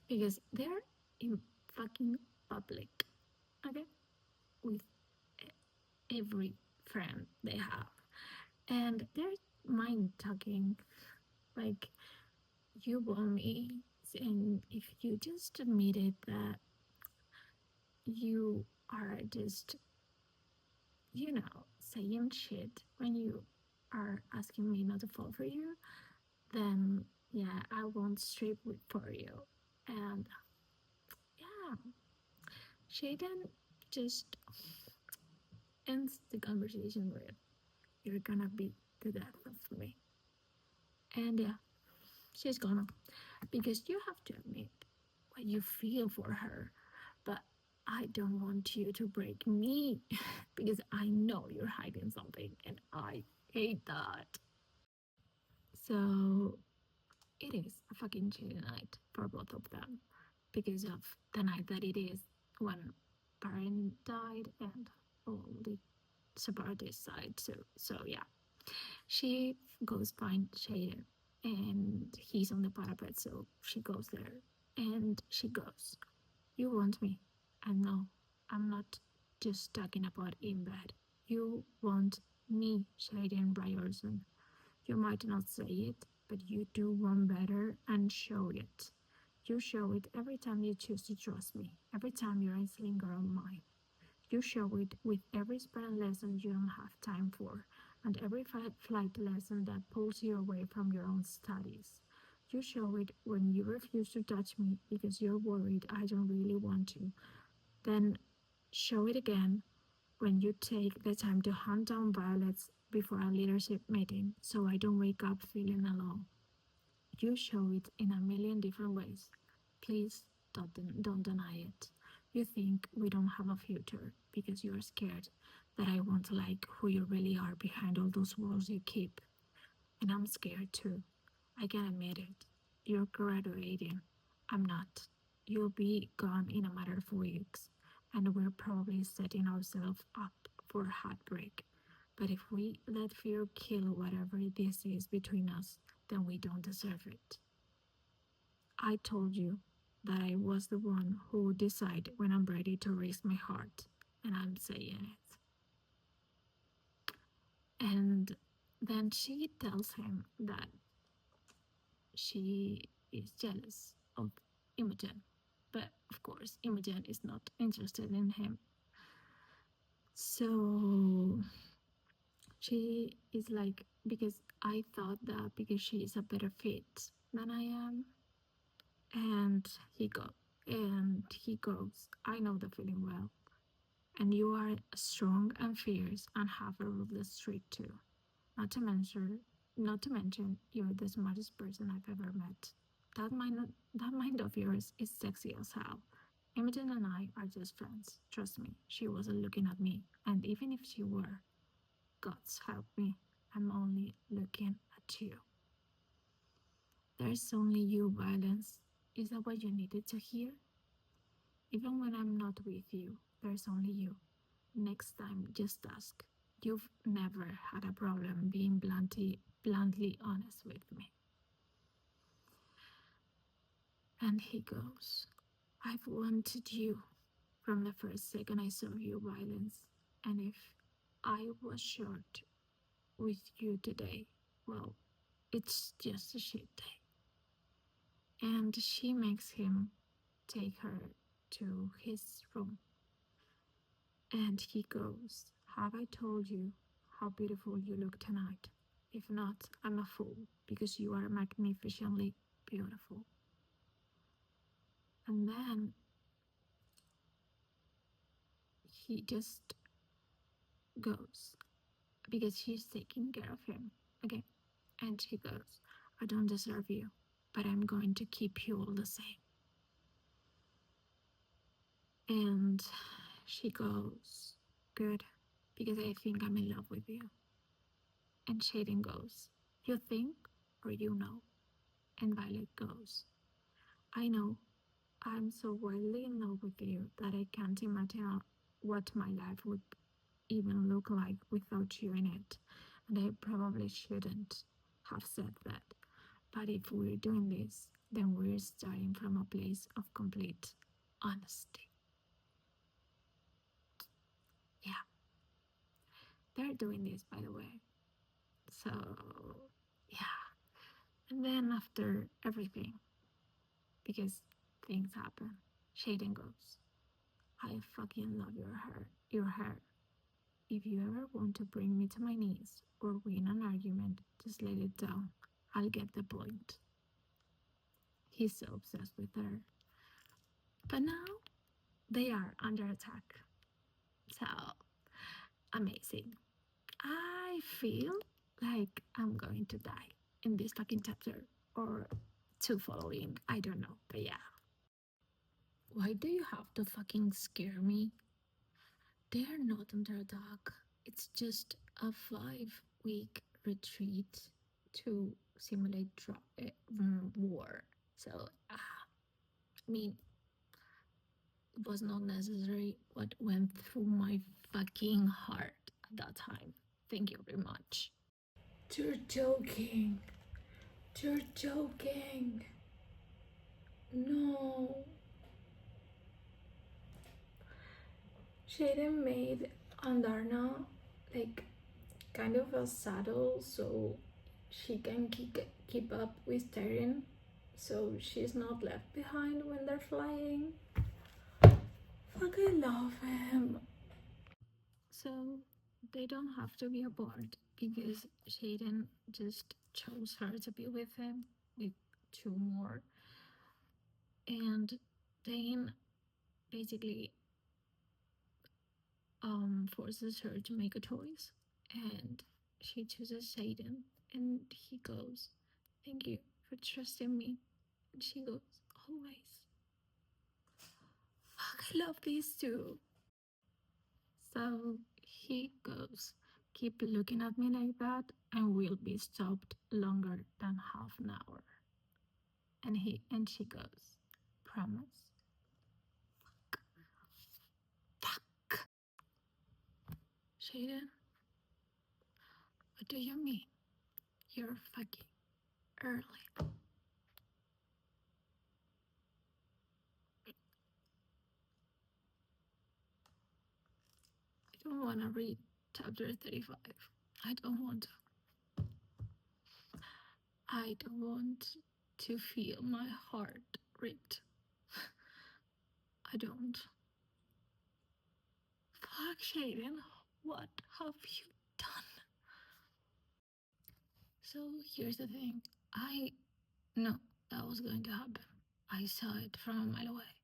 Because they're in fucking public, okay? With every friend they have. And they're mind talking, like, you want me, and if you just admitted that you are just, you know, saying shit when you are asking me not to fall for you, then yeah, I won't strip for you. And yeah, Shaden just ends the conversation with, you're gonna be the death of me. And yeah, she's gonna. Because you have to admit what you feel for her. But I don't want you to break me because I know you're hiding something and I hate that. So it is a fucking shitty night for both of them because of the night that it is when parent died and all the separatist side. So yeah, she goes find Shaden and he's on the parapet, so she goes there and she goes, you want me? And no, I'm not just talking about in bed. You want me, Shaden Brierson. You might not say it, but you do want better and show it. You show it every time you choose to trust me, every time your eyes linger on mine. You show it with every spelling lesson you don't have time for, and every flight lesson that pulls you away from your own studies. You show it when you refuse to touch me because you're worried I don't really want to. Then show it again when you take the time to hunt down violets before a leadership meeting so I don't wake up feeling alone. You show it in a million different ways. Please don't deny it. You think we don't have a future because you're scared that I won't like who you really are behind all those walls you keep. And I'm scared too. I can admit it. You're graduating. I'm not. You'll be gone in a matter of weeks, and we're probably setting ourselves up for heartbreak. But if we let fear kill whatever this is between us, then we don't deserve it. I told you that I was the one who would decide when I'm ready to risk my heart, and I'm saying it. And then she tells him that she is jealous of Imogen. But of course, Imogen is not interested in him. So she is like, because I thought that because she is a better fit than I am. And he goes, I know the feeling well. And you are strong and fierce and have a ruthless streak too. Not to mention, not to mention, you're the smartest person I've ever met. That mind of yours is sexy as hell. Imogen and I are just friends. Trust me, she wasn't looking at me, and even if she were, God's help me, I'm only looking at you. There's only you, Violence. Is that what you needed to hear? Even when I'm not with you, there's only you. Next time, just ask. You've never had a problem being bluntly honest with me. And he goes, I've wanted you from the first second I saw you, Violence. And if I was short with you today, well, it's just a shit day. And she makes him take her to his room. And he goes, Have I told you how beautiful you look tonight? If not, I'm a fool because you are magnificently beautiful. And then he just goes because she's taking care of him. Okay. And she goes, I don't deserve you, but I'm going to keep you all the same. And she goes, Good, because I think I'm in love with you. And Shaden goes, You think or you know? And Violet goes, I know. I'm so wildly in love with you that I can't imagine what my life would even look like without you in it. And I probably shouldn't have said that. But if we're doing this, then we're starting from a place of complete honesty. Yeah, they're doing this, by the way. So, yeah. And then after everything, because things happen, Shaden goes, I fucking love your hair. Your hair. If you ever want to bring me to my knees or win an argument, just let it down. I'll get the point. He's so obsessed with her. But now they are under attack. So amazing. I feel like I'm going to die in this fucking chapter or two following. I don't know. But yeah. Why do you have to fucking scare me? They are not under attack. It's just a 5-week retreat to simulate war. So, I mean, it was not necessary what went through my fucking heart at that time. Thank you very much. You're joking. You're joking. No. Shaden made Andarna like kind of a saddle so she can keep up with Tyrion. so she's not left behind when they're flying. Fucking love him. So they don't have to be apart because Shaden just chose her to be with him with two more. And Dane basically forces her to make a choice. And she chooses Shaden. And he goes, "Thank you for trusting me." And she goes, "Always." Fuck, I love these two. So he goes, "Keep looking at me like that and we'll be stopped longer than half an hour." And she goes, "Promise." Fuck. Shaden, what do you mean? You're fucking early. I don't want to read chapter 35. I don't want to. I don't want to feel my heart ripped. I don't. Fuck, Shaden, what have you done? So here's the thing. I know that was going to happen. I saw it from a mile away.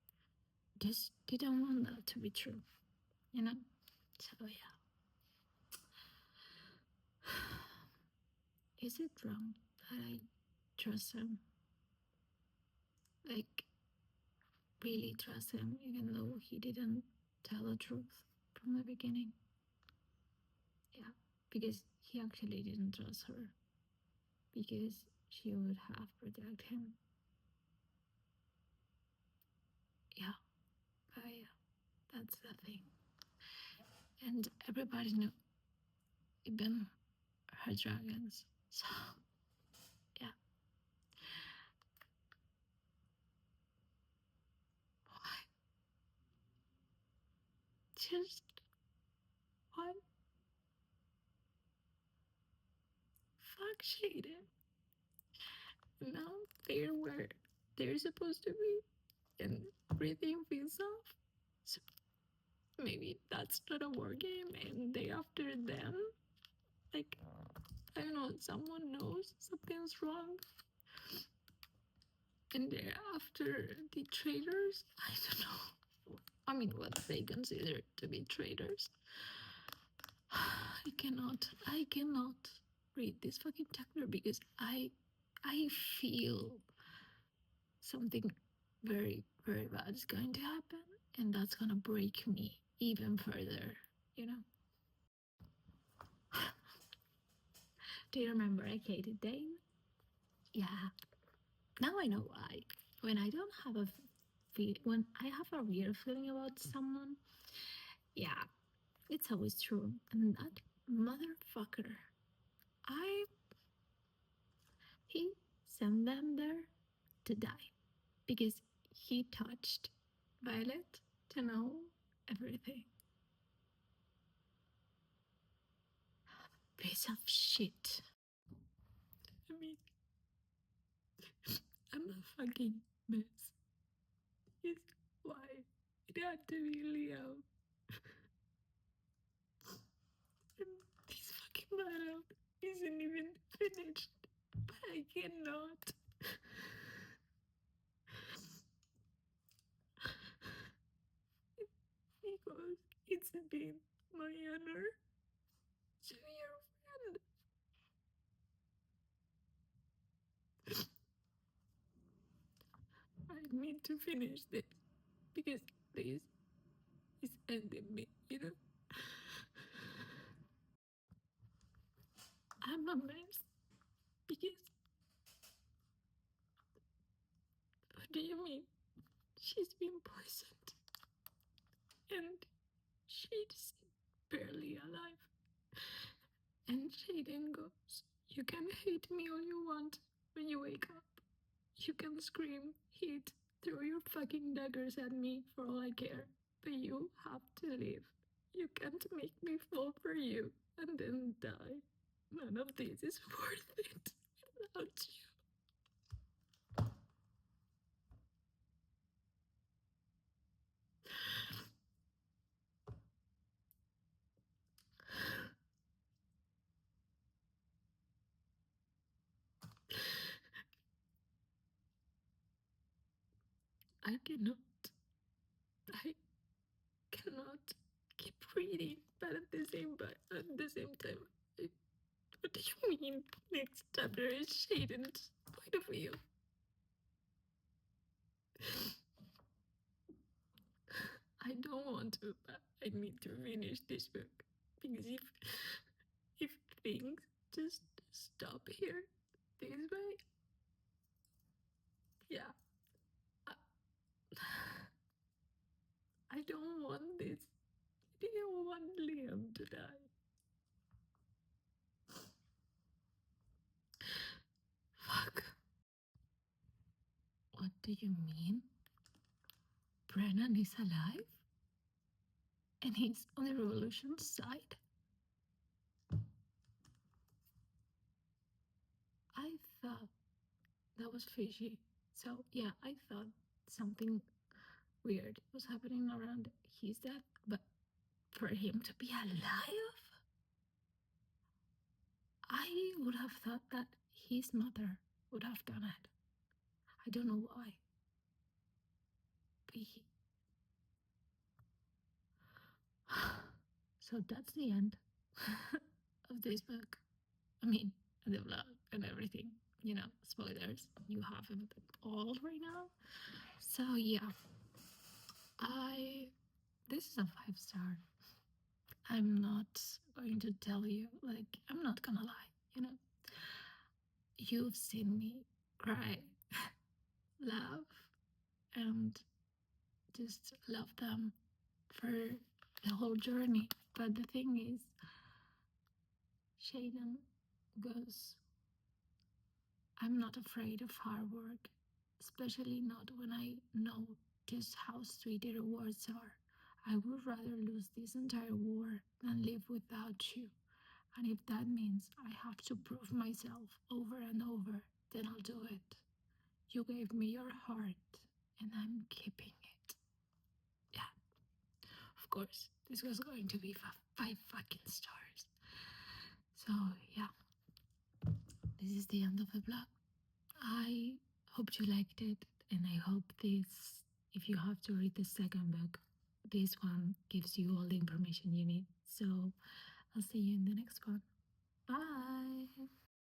Just didn't want that to be true, you know? So yeah. Is it wrong that I trust him? Like, really trust him, even though he didn't tell the truth from the beginning? Yeah, because he actually didn't trust her. Because she would have protected him. Yeah, but yeah, that's the thing. And everybody knew, even her dragons. So, yeah. Why? Just why? Fuck Shaden. Now they're where they're supposed to be, and everything feels off. So maybe that's not a war game, and they after them. Like, I don't know, someone knows something's wrong, and they're after the traitors. I don't know. I mean, what they consider to be traitors. I cannot read this fucking chapter because I feel something very, very bad is going to happen, and that's gonna break me even further, you know? Do you remember I hated Dane? Yeah. Now I know why. When I don't have a when I have a weird feeling about someone, yeah, it's always true. And that motherfucker, I he sent them there to die because he touched Violet to know everything. Piece of shit. I mean, I'm a fucking mess. It's why it had to be Leo. And this fucking battle isn't even finished. But I cannot. Because it's been my honor to be your friend. I need to finish this because this is ending me, you know? I'm a mess because what do you mean? She's been poisoned and she's barely alive. And Shaden goes, "You can hate me all you want when you wake up. You can scream, hit, throw your fucking daggers at me for all I care. But you have to live. You can't make me fall for you and then die. None of this is worth it without you." cannot. I cannot keep reading, but at the same time, what do you mean? Next chapter is Shaden's point of view. I don't want to, but I need to finish this book because if things just stop here this way, yeah, I, I don't want this. I didn't want Liam to die. Fuck. What do you mean? Brennan is alive? And he's on the revolution side? I thought that was fishy. So, yeah, I thought something weird was happening around his death, but for him to be alive? I would have thought that his mother would have done it. I don't know why. But so that's the end of this book. I mean, the vlog and everything. You know, spoilers. You have it all right now. So yeah, I. This is a 5-star. I'm not going to tell you. Like, I'm not gonna lie. You know, you've seen me cry, laugh, and just love them for the whole journey. But the thing is, Shaden goes, I'm not afraid of hard work, especially not when I know just how sweet the rewards are. I would rather lose this entire war than live without you. And if that means I have to prove myself over and over, then I'll do it. You gave me your heart, and I'm keeping it. Yeah, of course, this was going to be 5 fucking stars. So, yeah, this is the end of the vlog. I hope you liked it, and I hope this, if you have to read the second book, this one gives you all the information you need. So, I'll see you in the next one.